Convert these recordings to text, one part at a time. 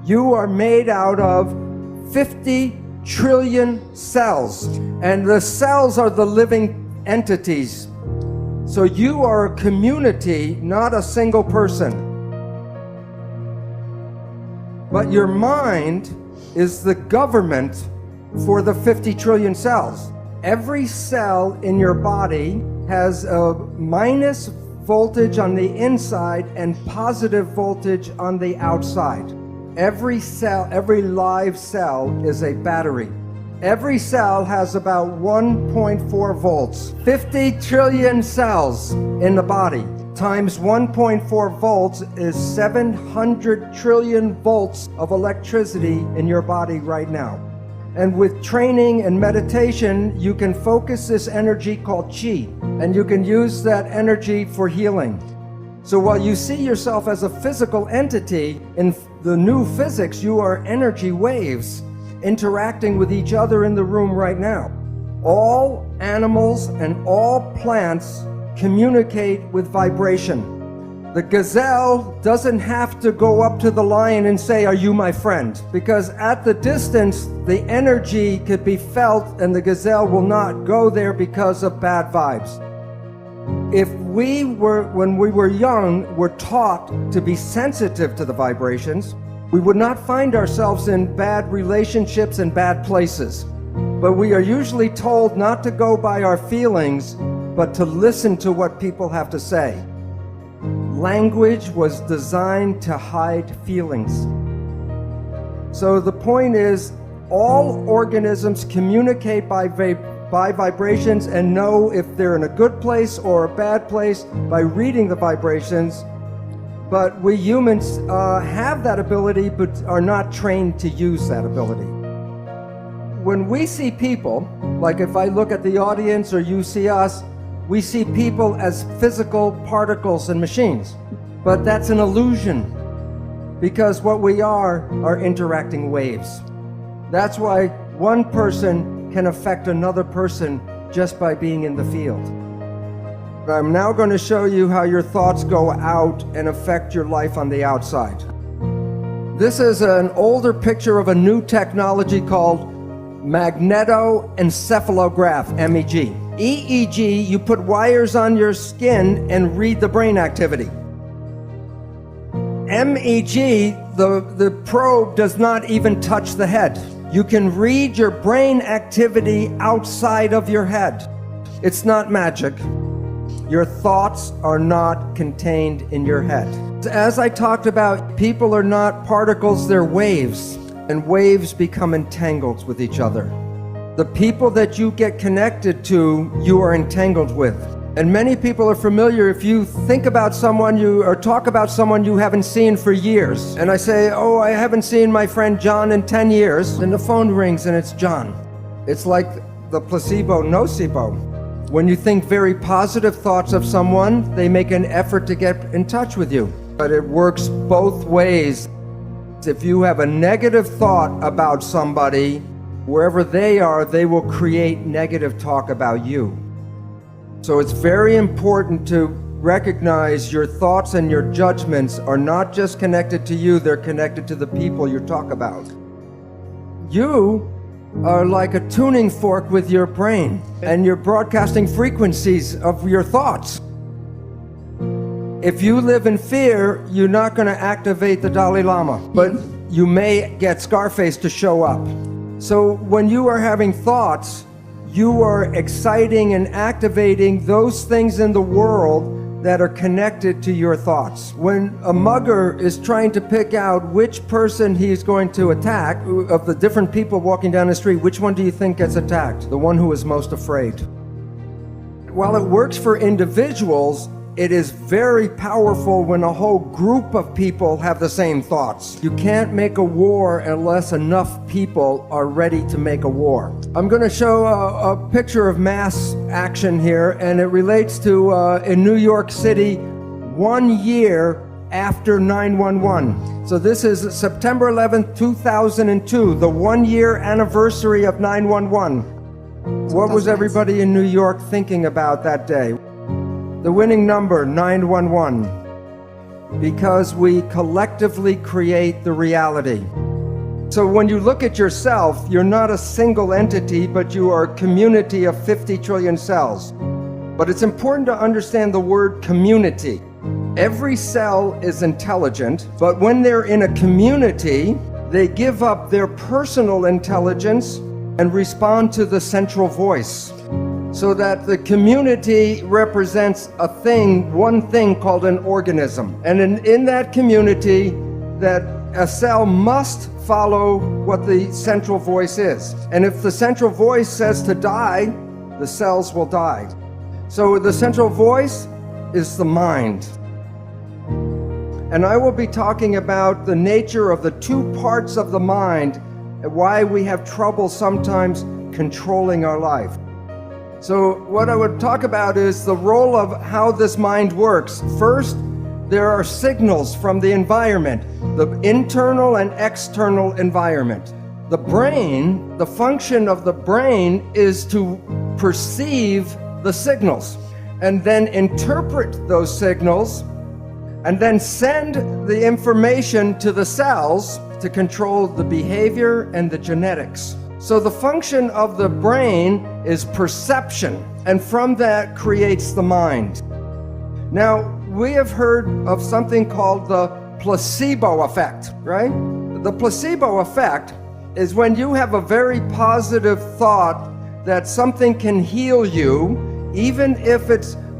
You are made out of 50 trillion cells, and the cells are the living entities. So you are a community, not a single person. But your mind is the government for the 50 trillion cells. Every cell in your body has a minus voltage on the inside and positive voltage on the outside. Every cell, every live cell is a battery. Every cell has about 1.4 volts. 50 trillion cells in the body times 1.4 volts is 700 trillion volts of electricity in your body right now. And with training and meditation, you can focus this energy called chi, and you can use that energy for healing. So while you see yourself as a physical entity, in the new physics, you are energy waves interacting with each other in the room right now. All animals and all plants communicate with vibration. The gazelle doesn't have to go up to the lion and say, "Are you my friend?" Because at the distance, the energy could be felt and the gazelle will not go there because of bad vibes. If when we were young, were taught to be sensitive to the vibrations, we would not find ourselves in bad relationships and bad places. But we are usually told not to go by our feelings, but to listen to what people have to say. Language was designed to hide feelings. So the point is, all organisms communicate by vibrations and know if they're in a good place or a bad place by reading the vibrations. But we humans have that ability, but are not trained to use that ability. When we see people, like if I look at the audience or you see us, we see people as physical particles and machines. But that's an illusion, because what we are interacting waves. That's why one person can affect another person just by being in the field. I'm now going to show you how your thoughts go out and affect your life on the outside. This is an older picture of a new technology called magnetoencephalograph, MEG. EEG, you put wires on your skin and read the brain activity. MEG, the probe does not even touch the head. You can read your brain activity outside of your head. It's not magic. Your thoughts are not contained in your head. As I talked about, people are not particles, they're waves, and waves become entangled with each other. The people that you get connected to, you are entangled with. And many people are familiar, if you think about someone or talk about someone you haven't seen for years, and I say, "Oh, I haven't seen my friend John in 10 years, and the phone rings and it's John. It's like the placebo, nocebo. When you think very positive thoughts of someone, they make an effort to get in touch with you. But it works both ways. If you have a negative thought about somebody, wherever they are, they will create negative talk about you. So it's very important to recognize your thoughts and your judgments are not just connected to you, they're connected to the people you talk about. You are like a tuning fork with your brain, and you're broadcasting frequencies of your thoughts. If you live in fear, you're not going to activate the Dalai Lama, but you may get Scarface to show up. So when you are having thoughts, you are exciting and activating those things in the world that are connected to your thoughts. When a mugger is trying to pick out which person he's going to attack, of the different people walking down the street, which one do you think gets attacked? The one who is most afraid. While it works for individuals, it is very powerful when a whole group of people have the same thoughts. You can't make a war unless enough people are ready to make a war. I'm going to show a picture of mass action here, and it relates to in New York City 1 year after 9/11. So this is September 11th, 2002, the 1-year anniversary of 9/11. What was everybody in New York thinking about that day? The winning number, 911. because we collectively create the reality. So when you look at yourself, you're not a single entity, but you are a community of 50 trillion cells. But it's important to understand the word community. Every cell is intelligent, but when they're in a community, they give up their personal intelligence and respond to the central voice. So that the community represents a thing, one thing called an organism. And in that community, that a cell must follow what the central voice is. And if the central voice says to die, the cells will die. So the central voice is the mind. And I will be talking about the nature of the two parts of the mind and why we have trouble sometimes controlling our life. So what I would talk about is the role of how this mind works. First, there are signals from the environment, the internal and external environment. The brain, the function of the brain is to perceive the signals and then interpret those signals and then send the information to the cells to control the behavior and the genetics. So the function of the brain is perception, and from that creates the mind. Now, we have heard of something called the placebo effect, right? The placebo effect is when you have a very positive thought that something can heal you, even if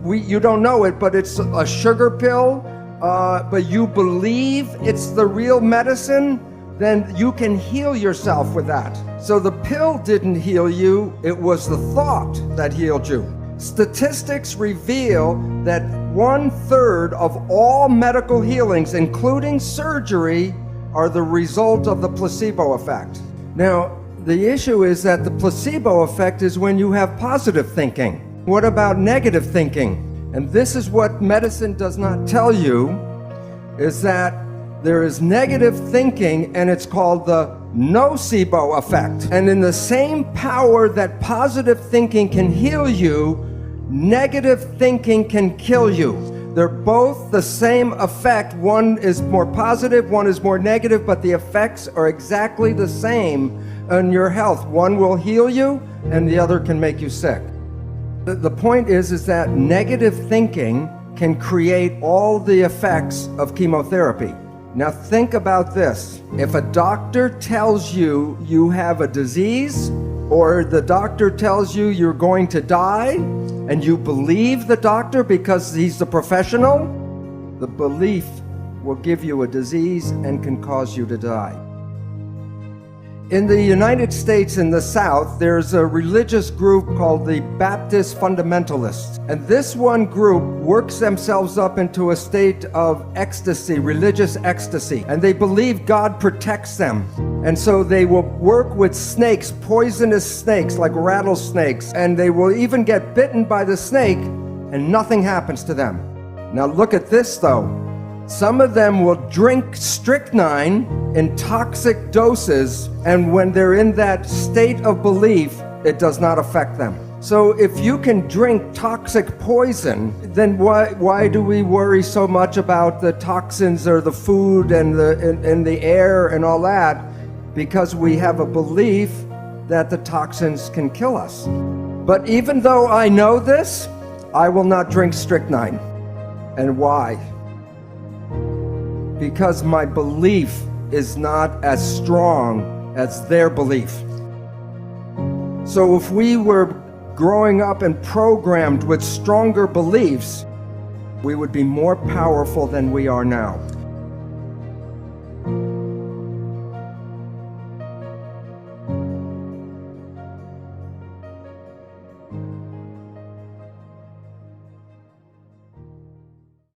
you don't know it, but it's a sugar pill, but you believe it's the real medicine, then you can heal yourself with that. So the pill didn't heal you, it was the thought that healed you. Statistics reveal that 1/3 of all medical healings, including surgery, are the result of the placebo effect. Now, the issue is that the placebo effect is when you have positive thinking. What about negative thinking? And this is what medicine does not tell you, is that there is negative thinking, and it's called the nocebo effect. And in the same power that positive thinking can heal you, negative thinking can kill you. They're both the same effect. One is more positive, one is more negative, but the effects are exactly the same on your health. One will heal you, and the other can make you sick. The point is that negative thinking can create all the effects of chemotherapy. Now think about this. If a doctor tells you you have a disease, or the doctor tells you you're going to die, and you believe the doctor because he's the professional, the belief will give you a disease and can cause you to die. In the United States, in the South, there's a religious group called the Baptist Fundamentalists. And this one group works themselves up into a state of ecstasy, religious ecstasy. And they believe God protects them. And so they will work with snakes, poisonous snakes like rattlesnakes. And they will even get bitten by the snake and nothing happens to them. Now look at this though. Some of them will drink strychnine in toxic doses, and when they're in that state of belief, it does not affect them. So if you can drink toxic poison, then why do we worry so much about the toxins or the food and the air and all that? Because we have a belief that the toxins can kill us. But even though I know this, I will not drink strychnine. And why? Because my belief is not as strong as their belief. So if we were growing up and programmed with stronger beliefs, we would be more powerful than we are now.